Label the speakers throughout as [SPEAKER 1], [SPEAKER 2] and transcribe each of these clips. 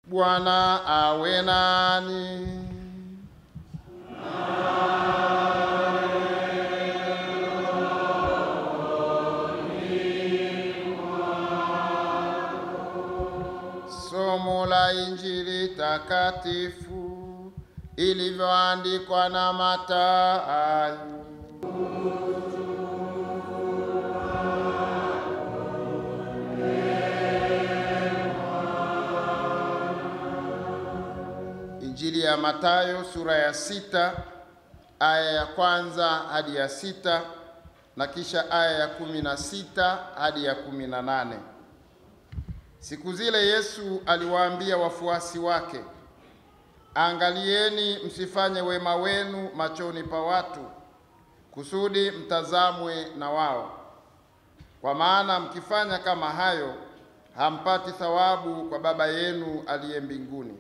[SPEAKER 1] Bwana awe nani. Somo la Injili takatifu ilivyoandikwa na Mathayo. Injili ya Mathayo sura ya 6 aya ya 1 hadi ya 6 na kisha aya ya 16 hadi ya 18. Siku zile Yesu aliwaambia wafuasi wake, angalieni msifanye wema wenu machoni pa watu, kusudi mtazamwe na wao. Kwa maana mkifanya kama hayo, hampati thawabu kwa Baba yenu aliye mbinguni.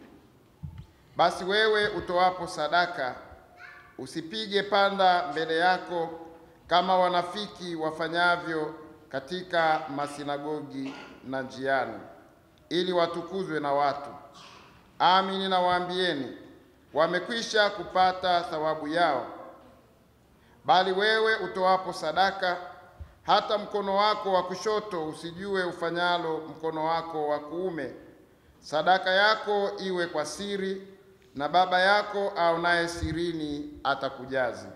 [SPEAKER 1] Basi wewe utoapo sadaka, usipige panda mbele yako kama wanafiki wafanyavyo katika masinagogi na njiani, ili watukuzwe na watu. Amini nawaambieni, wamekwisha kupata thawabu yao. Bali wewe utoapo sadaka, hata mkono wako wa kushoto usijue ufanyalo mkono wako wa kuume. Sadaka yako iwe kwa siri, na Baba yako aonaye sirini atakujazi.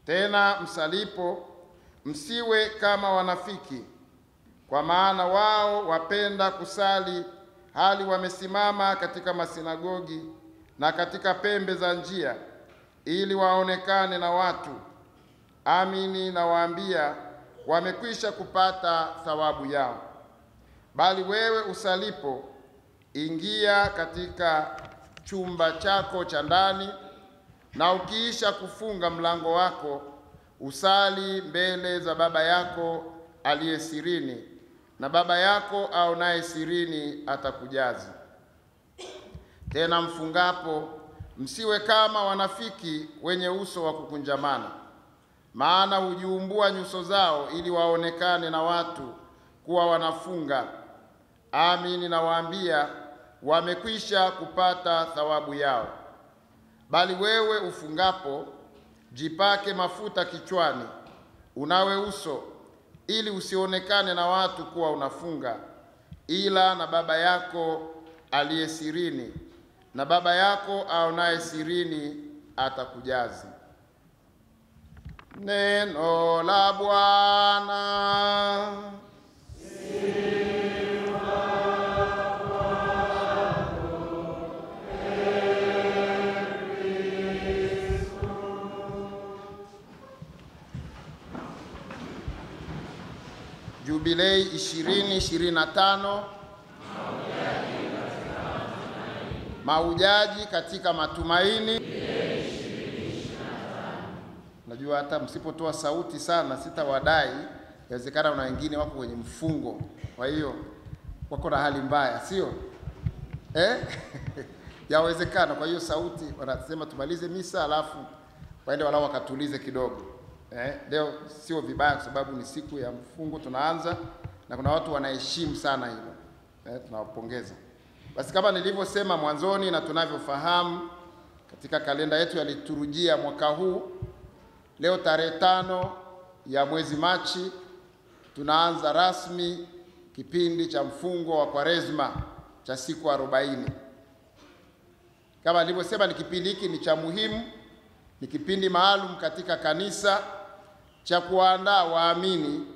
[SPEAKER 1] Tena msalipo, msiwe kama wanafiki, kwa maana wao wapenda kusali hali wamesimama katika masinagogi na katika pembe za njia, ili waonekane na watu. Amini nawaambia, wamekwisha kupata thawabu yao. Bali wewe usalipo, ingia katika chumba chako cha ndani, na ukiisha kufunga mlango wako, usali mbele za Baba yako aliye sirini, na Baba yako aonaye sirini atakujazi. Tena mfungapo, msiwe kama wanafiki wenye uso wa kukunjamana, maana hujiumbua nyuso zao ili waonekane na watu kuwa wanafunga. Amini nawaambia, wamekwisha kupata thawabu yao. Bali wewe ufungapo, jipake mafuta kichwani, unawe uso, ili usionekane na watu kuwa unafunga, ila na Baba yako aliye sirini, na Baba yako aonaye sirini atakujazi. Neno la Bwana. Jubilei 2025, mahujaji katika matumaini. Najua hata msipotoa sauti sana sitawadai, inawezekana una wengine wako kwenye mfungo, kwa hiyo wako na hali mbaya, sio? Yawezekana. Kwa hiyo sauti wanasema tumalize misa alafu waende walao wakatulize kidogo. Leo sio vibaya kwa sababu ni siku ya mfungo tunaanza, na kuna watu wanaheshimu sana hilo. Tunawapongeza. Basi kama nilivyosema mwanzoni na tunavyofahamu katika kalenda yetu ya liturujia mwaka huu, leo tarehe 5 ya mwezi Machi tunaanza rasmi kipindi cha mfungo wa Kwaresma cha siku 40. Kama nilivyosema, ni kipindi hiki ni cha muhimu, ni kipindi maalum katika kanisa cha kuandaa waamini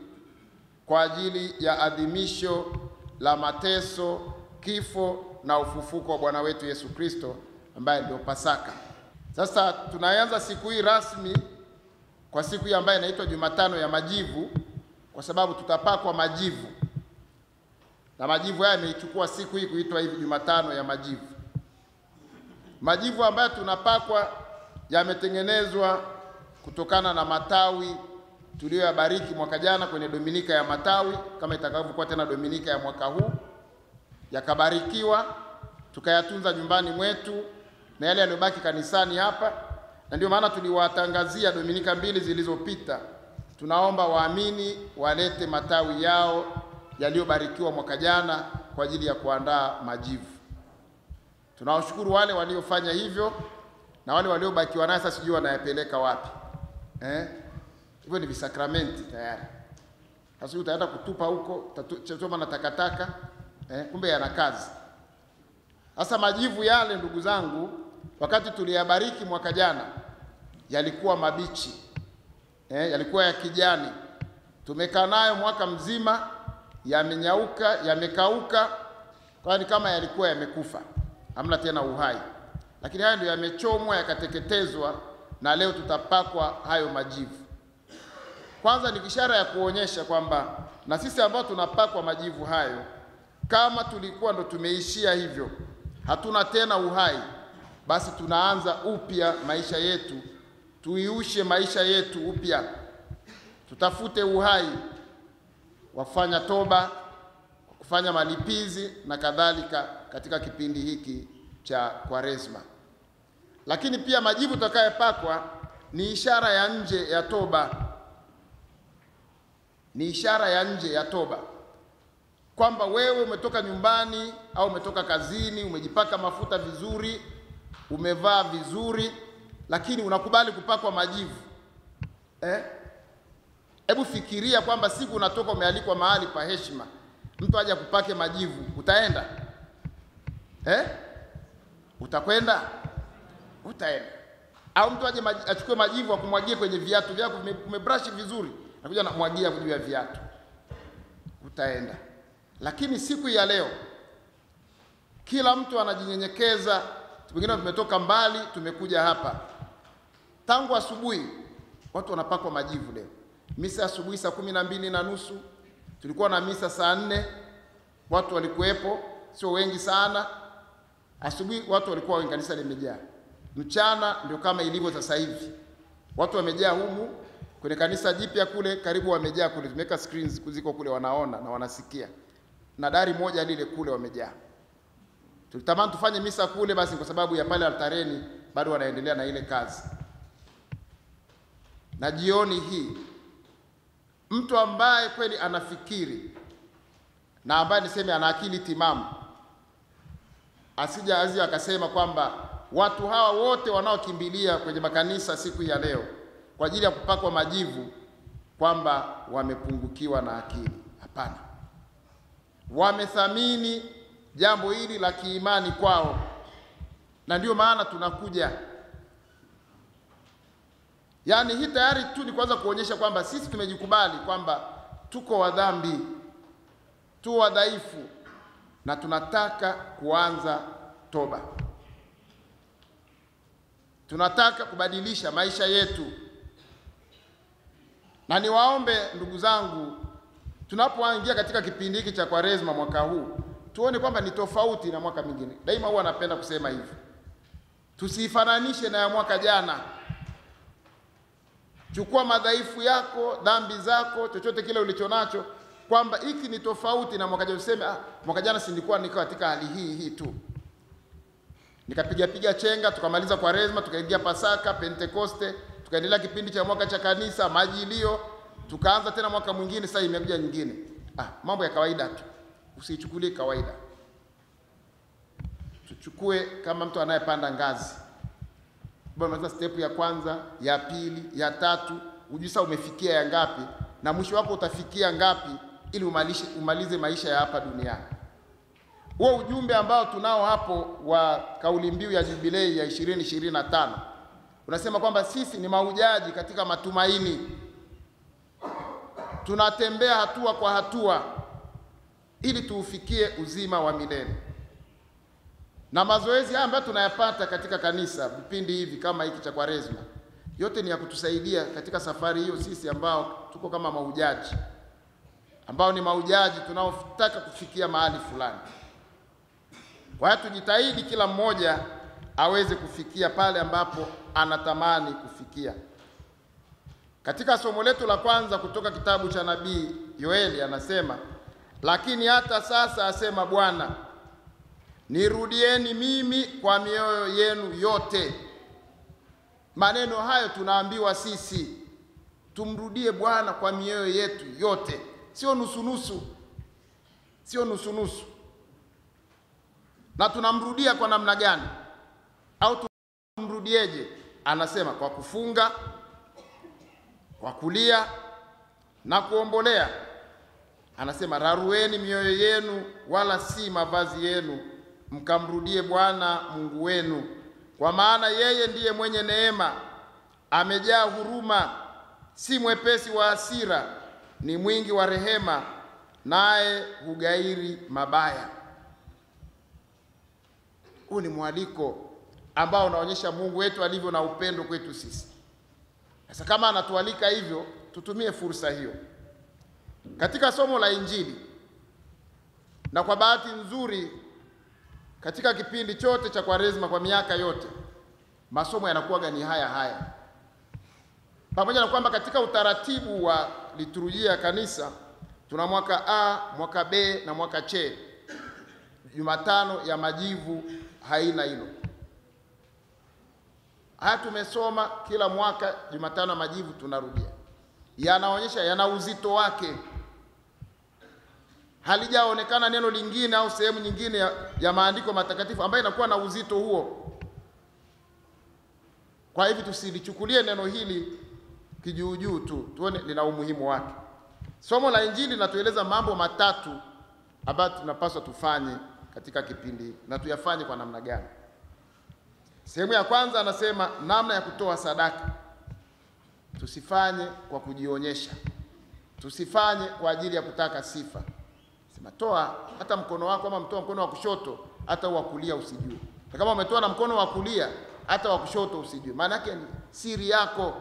[SPEAKER 1] kwa ajili ya adhimisho la mateso, kifo na ufufuko wa Bwana wetu Yesu Kristo ambaye ndio Pasaka. Sasa tunaanza siku hii rasmi kwa siku hii ambayo inaitwa Jumatano ya Majivu, kwa sababu tutapakwa majivu. Na majivu haya yameichukua siku hii kuitwa hivi Jumatano ya Majivu. Majivu ambayo tunapakwa yametengenezwa kutokana na matawi tuliyoyabariki mwaka jana kwenye Dominika ya Matawi, kama itakavyokuwa tena Dominika ya mwaka huu. Yakabarikiwa, tukayatunza nyumbani mwetu na yale yaliyobaki kanisani hapa, na ndio maana tuliwatangazia Dominika 2 zilizopita. Tunaomba waamini walete matawi yao yaliyobarikiwa mwaka jana kwa ajili ya kuandaa majivu. Tunawashukuru wale waliofanya hivyo, na wale waliobakiwa nayo sasa sijui wanayapeleka wapi. Hivyo ni visakramenti tayari. Sasa utaenda kutupa huko, utachoma na takataka, kumbe yana kazi. Sasa majivu yale ndugu zangu, wakati tuliyabariki mwaka jana, yalikuwa mabichi. Yalikuwa ya kijani. Tumekaa nayo mwaka mzima, yamenyauka, yamekauka, kwani kama yalikuwa yamekufa, hamna tena uhai. Lakini haya ndio yamechomwa, yakateketezwa, na leo tutapakwa hayo majivu. Kwanza ni ishara ya kuonyesha kwamba na sisi ambao tunapakwa majivu hayo, kama tulikuwa ndo tumeishia hivyo, hatuna tena uhai, basi tunaanza upya maisha yetu, tuiushe maisha yetu upya. Tutafute uhai wa kufanya toba, kufanya malipizi na kadhalika katika kipindi hiki cha Kwaresma. Lakini pia majivu tutakayopakwa ni ishara ya nje ya toba. Ni ishara ya nje ya toba, kwamba wewe umetoka nyumbani au umetoka kazini, umejipaka mafuta vizuri, umevaa vizuri, lakini unakubali kupakwa majivu. Hebu fikiria kwamba siku unatoka umealikwa mahali pa heshima, mtu aje kupake majivu, utaenda? Utakwenda? Utaenda. Au mtu aje achukue majivu akumwagie kwenye viatu vyako, umebrush vizuri, nakuja na kumwagia juu ya viatu, utaenda? Lakini siku ya leo kila mtu anajinyenyekeza. Wengine tumetoka mbali, tumekuja hapa. Tangu asubuhi watu wanapakwa majivu leo. Misa asubuhi saa 12:30, tulikuwa na misa saa 4, watu walikuwepo, sio wengi sana. Asubuhi watu walikuwa wengi, kanisa limejaa. Mchana ndio kama ilivyo sasa hivi, watu wamejaa humu kwenye kanisa jipya kule, karibu wamejaa kule, tumeweka screens kuziko kule, wanaona na wanasikia, na dari moja lile kule wamejaa. Tulitamani tufanye misa kule, basi kwa sababu ya pale altareni bado wanaendelea na ile kazi. Na jioni hii mtu ambaye kweli anafikiri na ambaye niseme ana akili timamu, asija azia akasema kwamba watu hawa wote wanaokimbilia kwenye makanisa siku ya leo kwa ajili ya kupakwa majivu kwamba wamepungukiwa na akili. Hapana. Wamethamini jambo hili la kiimani kwao, na ndio maana tunakuja. Yaani hii tayari tu ni kwanza kuonyesha kwamba sisi tumejikubali kwamba tuko wadhambi, tu wadhaifu, na tunataka kuanza toba. Tunataka kubadilisha maisha yetu. Na niwaombe ndugu zangu, tunapoingia katika kipindi hiki cha Kwaresma mwaka huu, tuone kwamba ni tofauti na mwaka mwingine. Daima huwa napenda kusema hivi, tusifananishe na ya mwaka jana. Chukua madhaifu yako, dhambi zako, chochote kile ulichonacho, kwamba hiki ni tofauti na mwaka jana. Useme mwaka jana si nilikuwa niko katika hali hii tu, nikapiga chenga, tukamaliza Kwaresma, tukaingia Pasaka, Pentekoste, tukaendelea kipindi cha mwaka cha kanisa, Majilio, tukaanza tena mwaka mwingine, sasa imekuja nyingine. Mambo ya kawaida tu, usichukulie kawaida. Tuchukue kama mtu anayepanda ngazi. Bwana, step ya kwanza, ya pili, ya tatu, ujue sasa umefikia ya ngapi na mwisho wako utafikia ngapi, ili umalize maisha ya hapa duniani. Huo ujumbe ambao tunao hapo wa kauli mbiu ya jubilei ya 2025 unasema kwamba sisi ni mahujaji katika matumaini. Tunatembea hatua kwa hatua ili tuufikie uzima wa milele. Na mazoezi haya ambayo tunayapata katika kanisa vipindi hivi kama hiki cha Kwaresma, yote ni ya kutusaidia katika safari hiyo, sisi ambao tuko kama mahujaji, ambao ni mahujaji tunaotaka kufikia mahali fulani. Kwa hiyo tujitahidi kila mmoja aweze kufikia pale ambapo anatamani kufikia. Katika somo letu la kwanza kutoka kitabu cha nabii Yoeli anasema, lakini hata sasa asema Bwana, nirudieni mimi kwa mioyo yenu yote. Maneno hayo tunaambiwa sisi tumrudie Bwana kwa mioyo yetu yote, sio nusu nusu, sio nusu nusu. Na tunamrudia kwa namna gani? Au tumrudieje? Anasema kwa kufunga, kwa kulia na kuombolea. Anasema rarueni mioyo yenu wala si mavazi yenu, mkamrudie Bwana Mungu wenu, kwa maana yeye ndiye mwenye neema, amejaa huruma, si mwepesi wa hasira, ni mwingi wa rehema, naye hugairi mabaya. Huu ni mwaliko ambao unaonyesha Mungu wetu alivyo na upendo kwetu sisi. Sasa kama anatualika hivyo, tutumie fursa hiyo. Katika somo la Injili, na kwa bahati nzuri katika kipindi chote cha Kwaresma kwa miaka yote, masomo yanakuwa ni haya. Pamoja na kwamba katika utaratibu wa liturujia ya kanisa tuna mwaka A, mwaka B na mwaka C. Jumatano ya Majivu haina hilo. Haya tumesoma kila mwaka, Jumatano ya Majivu tunarudia. Yanaonyesha, yana uzito wake. Halijaonekana neno lingine au sehemu nyingine ya maandiko matakatifu ambayo inakuwa na uzito huo. Kwa hivyo tusilichukulie neno hili kijuujuu tu, tuone lina umuhimu wake. Somo la Injili linatueleza mambo matatu ambayo tunapaswa tufanye katika kipindi, na tuyafanye kwa namna gani? Sehemu ya kwanza anasema namna ya kutoa sadaka. Tusifanye kwa kujionyesha, tusifanye kwa ajili ya kutaka sifa. Sema toa hata mkono wako, kama mtoa mkono wa kushoto hata wa kulia usijue. Na kama umetoa na mkono wa kulia hata wa kushoto usijue. Maana yake ni siri yako.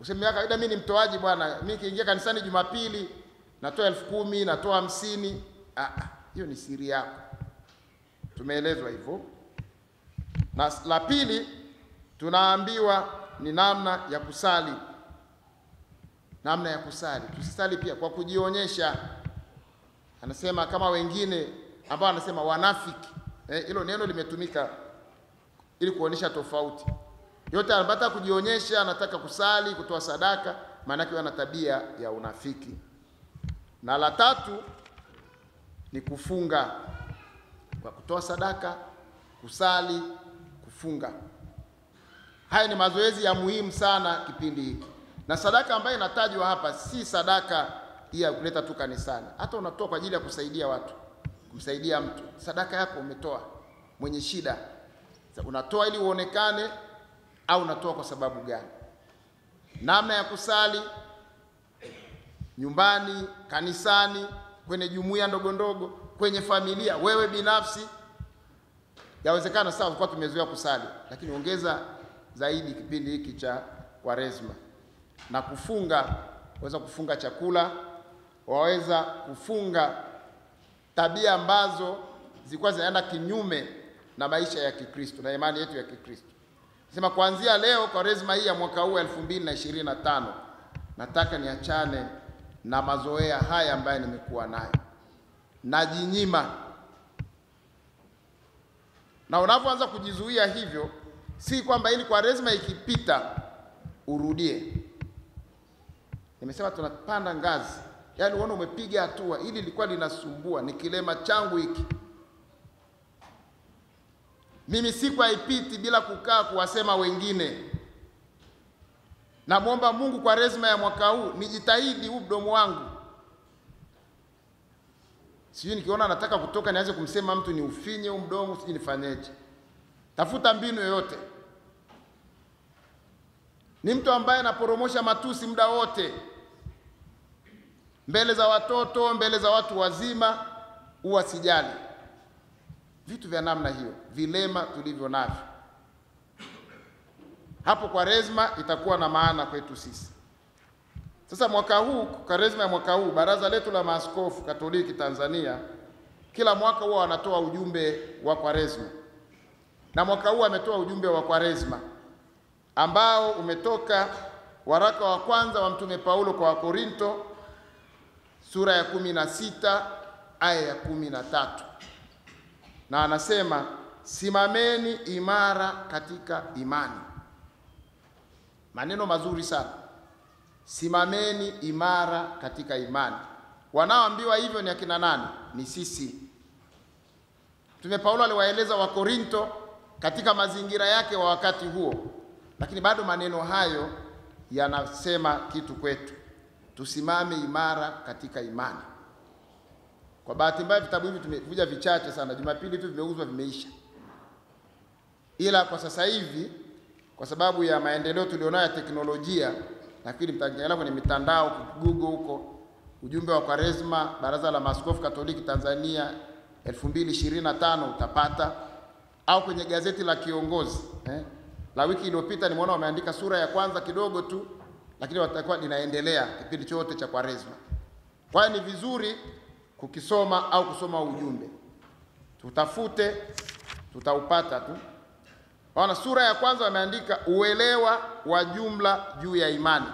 [SPEAKER 1] Useme kawaida mimi ni mtoaji bwana, mimi kiingia kanisani Jumapili natoa 10,000, natoa 50. Hiyo ni siri yako. Tumeelezwa hivyo. Na la pili tunaambiwa ni namna ya kusali. Namna ya kusali. Tusisali pia kwa kujionyesha. Anasema kama wengine ambao anasema wanafiki. Hilo neno limetumika ili kuonyesha tofauti. Yote anataka kujionyesha, anataka kusali, kutoa sadaka, maana yake ana tabia ya unafiki. Na la tatu ni kufunga. Kwa kutoa sadaka, kusali, kufunga. Haya ni mazoezi ya muhimu sana kipindi hiki. Na sadaka ambayo inatajwa hapa si sadaka ya kuleta tu kanisani. Hata unatoa kwa ajili ya kusaidia watu, kumsaidia mtu. Sadaka yako umetoa mwenye shida. Unatoa ili uonekane au unatoa kwa sababu gani? Namna ya kusali nyumbani, kanisani, kwenye jumuiya ndogo ndogo, kwenye familia, wewe binafsi. Yawezekana sawa kwa tumezoea kusali, lakini ongeza zaidi kipindi hiki cha Kwaresma. Na kufunga, waweza kufunga chakula, waweza kufunga tabia ambazo zilikuwa zinaenda kinyume na maisha ya Kikristo na imani yetu ya Kikristo. Sema kuanzia leo Kwaresma hii ya mwaka huu 2025 nataka niachane na mazoea haya ambayo nimekuwa nayo. Najinyima. Na unapoanza kujizuia hivyo, si kwamba ili Kwaresma ikipita urudie. Nimesema tunapanda ngazi. Yaani uone umepiga hatua, ili lilikuwa linasumbua, ni kilema changu hiki. Mimi siku haipiti bila kukaa kuwasema wengine. Namuomba Mungu Kwaresma ya mwaka huu nijitahidi huu mdomo wangu. Sijui nikiona nataka kutoka nianze kumsema mtu ni ufinye huu mdomo, sijui nifanyeje. Tafuta mbinu yoyote. Ni mtu ambaye anaporomosha matusi muda wote. Mbele za watoto, mbele za watu wazima, huwa sijali. Vitu vya namna hiyo, vilema tulivyo navyo. Hapo Kwaresma itakuwa na maana kwetu sisi. Sasa mwaka huu, Kwaresma ya mwaka huu, Baraza letu la Maaskofu Katoliki Tanzania kila mwaka huwa wanatoa ujumbe wa Kwaresma. Na mwaka huu ametoa ujumbe wa Kwaresma ambao umetoka waraka wa kwanza wa Mtume Paulo kwa Wakorinto sura ya 16 aya ya 13. Na anasema simameni imara katika imani. Maneno mazuri sana. Simameni imara katika imani. Wanaoambiwa hivyo ni akina nani? Ni sisi Mtume Paulo aliwaeleza Wakorinto katika mazingira yake wa wakati huo, lakini bado maneno hayo yanasema kitu kwetu. Tusimame imara katika imani. Kwa bahati mbaya vitabu hivi tumekuja vichache sana, Jumapili tu vimeuzwa vimeisha. Ila kwa sasa hivi kwa sababu ya maendeleo tulionayo ya teknolojia, lakini mtaangalia kwenye mitandao, Google huko, ujumbe wa Kwaresma Baraza la Maaskofu Katoliki Tanzania 2025 utapata, au kwenye gazeti la Kiongozi la wiki iliyopita nimeona wameandika sura ya kwanza kidogo tu, lakini watakuwa linaendelea kipindi chote cha Kwaresma. Kwa hiyo ni vizuri kukisoma au kusoma ujumbe. Tutafute, tutaupata tu. Wana sura ya kwanza wameandika uelewa wa jumla juu ya imani.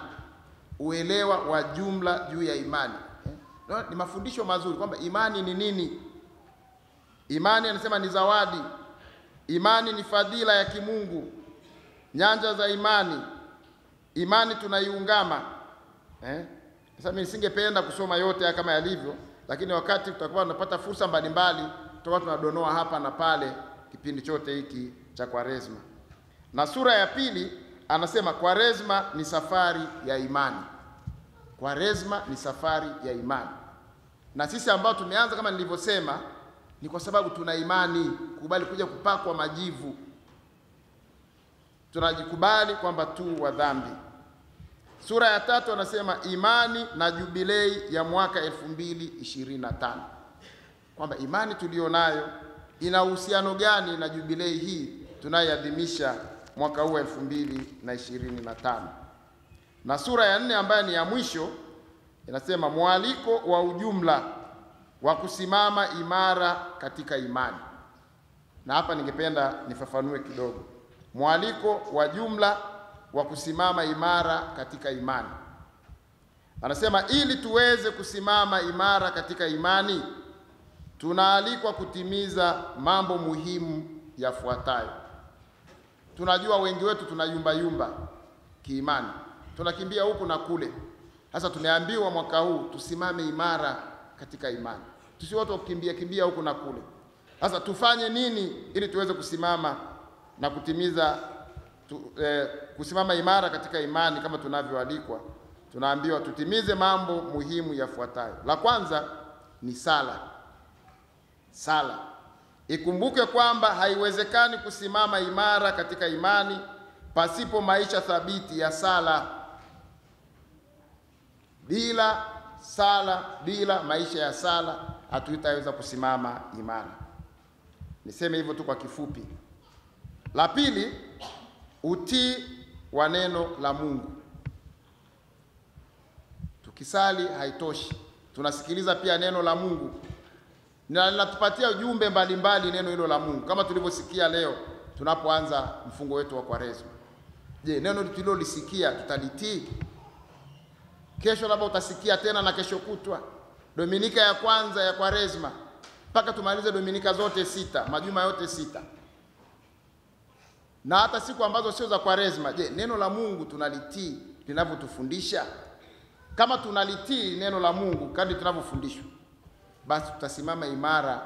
[SPEAKER 1] Uelewa wa jumla juu ya imani. Ni mafundisho mazuri kwamba imani ni nini? Imani anasema ni zawadi. Imani ni fadhila ya kimungu. Nyanja za imani. Imani tunaiungama. Sasa mimi nisingependa kusoma yote kama yalivyo, lakini wakati tutakuwa tunapata fursa mbalimbali, tutakuwa tunadonoa hapa na pale kipindi chote hiki cha Kwaresma. Na sura ya pili anasema Kwaresma ni safari ya imani. Kwaresma ni safari ya imani. Na sisi ambao tumeanza kama nilivyosema ni kwa sababu tuna imani, kubali kuja kupakwa majivu. Tunajikubali kwamba tu wa dhambi. Sura ya tatu anasema imani na jubilei ya mwaka 2025. Kwamba imani tulionayo ina uhusiano gani na jubilei hii tunayoadhimisha mwaka huu 2025. Na sura ya 4 ambayo ni ya mwisho inasema mwaliko wa ujumla wa kusimama imara katika imani. Na hapa ningependa nifafanue kidogo. Mwaliko wa jumla wa kusimama imara katika imani. Anasema ili tuweze kusimama imara katika imani, tunaalikwa kutimiza mambo muhimu yafuatayo. Tunajua wengi wetu tunayumba kiimani. Tunakimbia huku na kule. Sasa tumeambiwa mwaka huu tusimame imara katika imani. Tusiwe watu kimbia huku na kule. Sasa tufanye nini ili tuweze kusimama na kutimiza kusimama imara katika imani kama tunavyoalikwa? Tunaambiwa tutimize mambo muhimu yafuatayo. La kwanza ni sala. Sala. Ikumbuke kwamba haiwezekani kusimama imara katika imani pasipo maisha thabiti ya sala. Bila sala, bila maisha ya sala, hatutaweza kusimama imara. Niseme hivyo tu kwa kifupi. La pili, utii wa neno la Mungu. Tukisali haitoshi. Tunasikiliza pia neno la Mungu. Na linatupatia ujumbe mbalimbali neno hilo la Mungu. Kama tulivyosikia leo tunapoanza mfungo wetu wa Kwaresma. Je, neno tulilolisikia tutalitii? Kesho labda utasikia tena na kesho kutwa. Dominika ya kwanza ya Kwaresma mpaka tumalize dominika zote 6, majuma yote 6. Na hata siku ambazo sio za Kwaresma, je, neno la Mungu tunalitii linavyotufundisha? Kama tunalitii neno la Mungu kadri tunavyofundishwa, basi tutasimama imara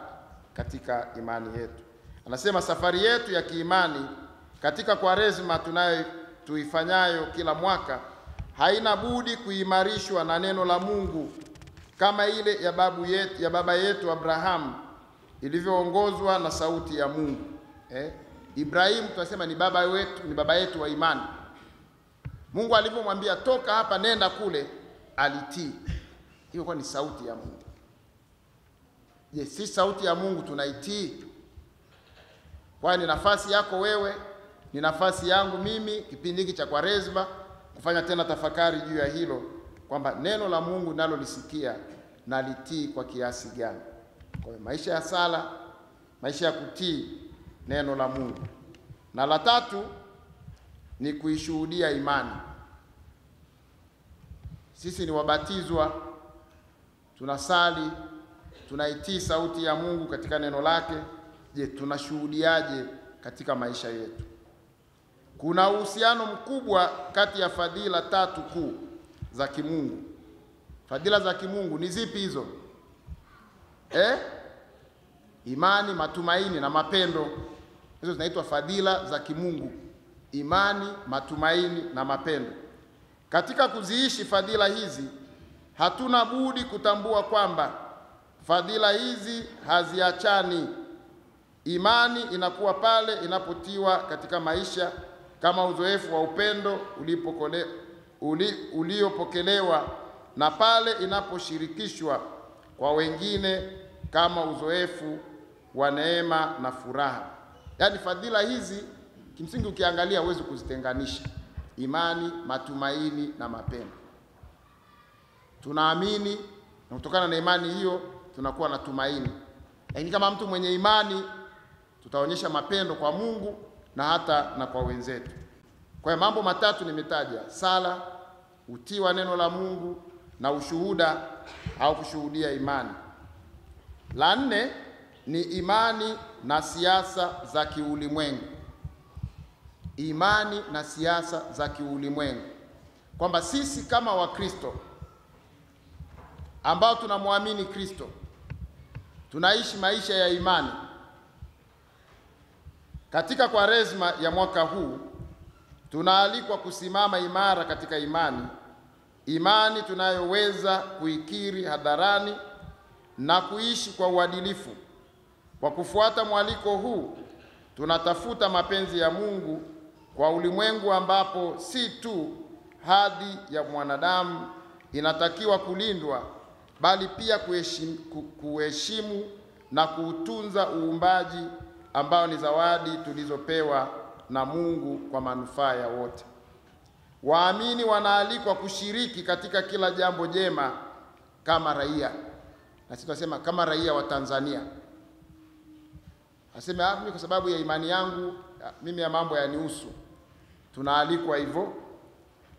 [SPEAKER 1] katika imani yetu. Anasema safari yetu ya kiimani katika Kwaresma tuifanyayo kila mwaka haina budi kuimarishwa na neno la Mungu kama ile ya baba yetu Abrahamu ilivyoongozwa na sauti ya Mungu. Ibrahimu tunasema ni baba yetu wa imani. Mungu alivyomwambia toka hapa nenda kule, alitii. Hiyo kwa ni sauti ya Mungu. Je, si sauti ya Mungu tunaitii? Kwa ni nafasi yako wewe, ni nafasi yangu mimi kipindi hiki cha Kwaresma kufanya tena tafakari juu ya hilo, kwamba neno la Mungu nalo lisikia na litii kwa kiasi gani. Kwa maisha ya sala, maisha ya kutii neno la Mungu. Na la tatu ni kuishuhudia imani. Sisi ni wabatizwa, tunasali, tunaitii sauti ya Mungu katika neno lake. Je, tunashuhudiaje katika maisha yetu? Kuna uhusiano mkubwa kati ya fadhila 3 kuu za kimungu. Fadhila za kimungu ni zipi hizo? imani, matumaini na mapendo. Hizo zinaitwa fadhila za kimungu: imani, matumaini na mapendo. Katika kuziishi fadhila hizi, hatuna budi kutambua kwamba fadhila hizi haziachani. Imani inakuwa pale inapotiwa katika maisha kama uzoefu wa upendo uliopokelewa, na pale inaposhirikishwa kwa wengine kama uzoefu wa neema na furaha. Yaani fadhila hizi kimsingi ukiangalia huwezi kuzitenganisha: imani, matumaini na mapendo. Tunaamini, na kutokana na imani hiyo tunakuwa na tumaini. Lakini kama mtu mwenye imani, tutaonyesha mapendo kwa Mungu na hata na kwa wenzetu. Kwa hiyo mambo matatu nimetaja: sala, utii wa neno la Mungu na ushuhuda au kushuhudia imani. La nne ni imani na siasa za kiulimwengu. Imani na siasa za kiulimwengu, kwamba sisi kama Wakristo ambao tunamwamini Kristo tunaishi maisha ya imani. Katika Kwaresma ya mwaka huu tunaalikwa kusimama imara katika imani, imani tunayoweza kuikiri hadharani na kuishi kwa uadilifu. Kwa kufuata mwaliko huu, tunatafuta mapenzi ya Mungu kwa ulimwengu ambapo si tu hadhi ya mwanadamu inatakiwa kulindwa, bali pia kuheshimu na kuutunza uumbaji ambao ni zawadi tulizopewa na Mungu kwa manufaa ya wote. Waamini wanaalikwa kushiriki katika kila jambo jema kama raia. Na sisi tunasema kama raia wa Tanzania. Aseme mimi kwa sababu ya imani yangu, mimi ya mambo yanihusu. Tunaalikwa hivyo.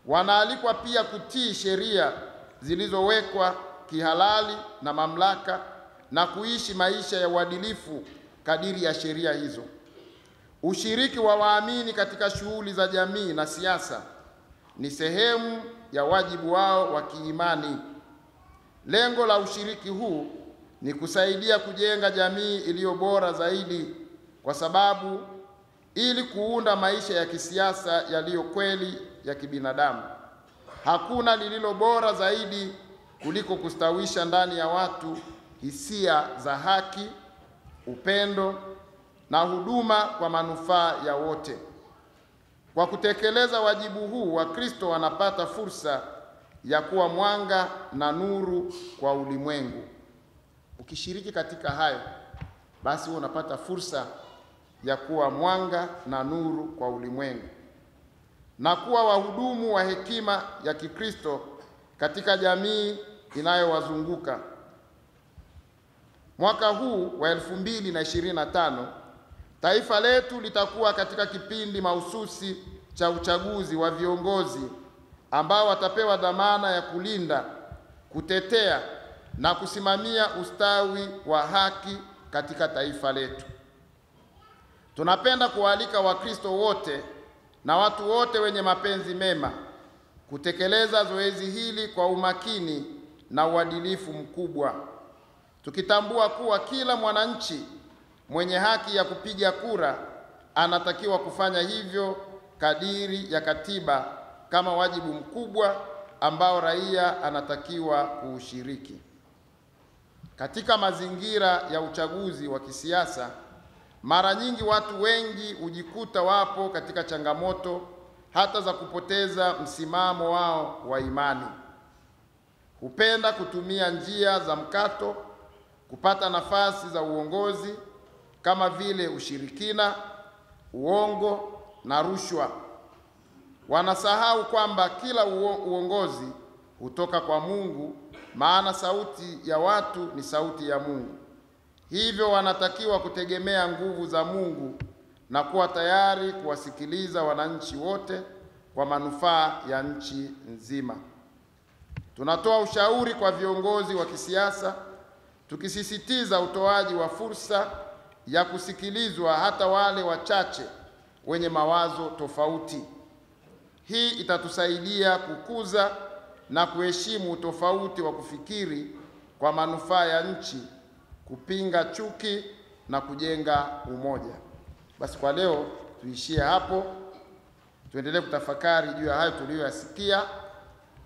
[SPEAKER 1] Wanaalikwa pia kutii sheria zilizowekwa kihalali na mamlaka na kuishi maisha ya uadilifu kadiri ya sheria hizo. Ushiriki wa waamini katika shughuli za jamii na siasa ni sehemu ya wajibu wao wa kiimani. Lengo la ushiriki huu ni kusaidia kujenga jamii iliyo bora zaidi, kwa sababu ili kuunda maisha ya kisiasa yaliyo kweli ya kibinadamu, hakuna lililo bora zaidi kuliko kustawisha ndani ya watu hisia za haki, upendo na huduma kwa manufaa ya wote. Kwa kutekeleza wajibu huu, Wakristo wanapata fursa ya kuwa mwanga na nuru kwa ulimwengu. Ukishiriki katika hayo, basi wewe unapata fursa ya kuwa mwanga na nuru kwa ulimwengu na kuwa wahudumu wa hekima ya Kikristo katika jamii inayowazunguka. Mwaka huu wa 2025 taifa letu litakuwa katika kipindi mahususi cha uchaguzi wa viongozi ambao watapewa dhamana ya kulinda, kutetea na kusimamia ustawi wa haki katika taifa letu. Tunapenda kualika Wakristo wote na watu wote wenye mapenzi mema kutekeleza zoezi hili kwa umakini na uadilifu mkubwa, tukitambua kuwa kila mwananchi mwenye haki ya kupiga kura anatakiwa kufanya hivyo kadiri ya katiba kama wajibu mkubwa ambao raia anatakiwa kuushiriki. Katika mazingira ya uchaguzi wa kisiasa, mara nyingi watu wengi hujikuta wapo katika changamoto hata za kupoteza msimamo wao wa imani. Hupenda kutumia njia za mkato kupata nafasi za uongozi kama vile ushirikina, uongo na rushwa. Wanasahau kwamba kila uongozi hutoka kwa Mungu, maana sauti ya watu ni sauti ya Mungu. Hivyo wanatakiwa kutegemea nguvu za Mungu na kuwa tayari kuwasikiliza wananchi wote kwa manufaa ya nchi nzima. Tunatoa ushauri kwa viongozi wa kisiasa, tukisisitiza utoaji wa fursa ya kusikilizwa hata wale wachache wenye mawazo tofauti. Hii itatusaidia kukuza na kuheshimu utofauti wa kufikiri kwa manufaa ya nchi, kupinga chuki na kujenga umoja. Basi kwa leo tuishie hapo, tuendelee kutafakari juu ya hayo tuliyoyasikia,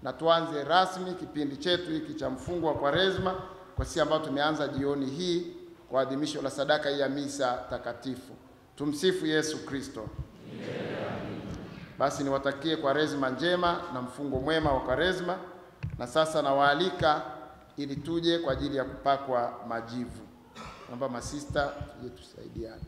[SPEAKER 1] na tuanze rasmi kipindi chetu hiki cha mfungo wa Kwaresma kwa sisi ambao tumeanza jioni hii kwa adhimisho la sadaka hii ya misa takatifu. Tumsifu Yesu Kristo. Basi niwatakie Kwaresma njema na mfungo mwema wa Kwaresma, na sasa nawaalika ili tuje kwa ajili ya kupakwa majivu. Naomba masista tuje tusaidiane.